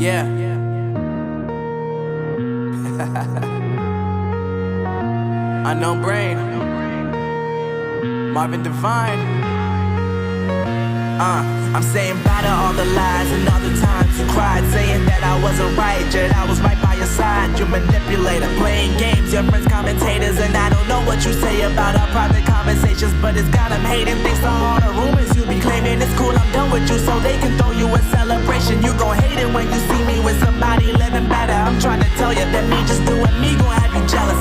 Yeah. Unknown Brain, Marvin Devine. I'm saying bye to all the lies and all the times you cried, saying that I wasn't right, yet I was right by your side. You manipulator, playing games, your friends commentators, and I don't know what you say about our private conversations, but it's got them hating. Thanks to all the rumors you be claiming. It's cool, I'm done with you, so they can throw you a celebration. You gon' hate it when you see me with somebody living better. I'm trying to tell you that me just doing me gon' have you jealous.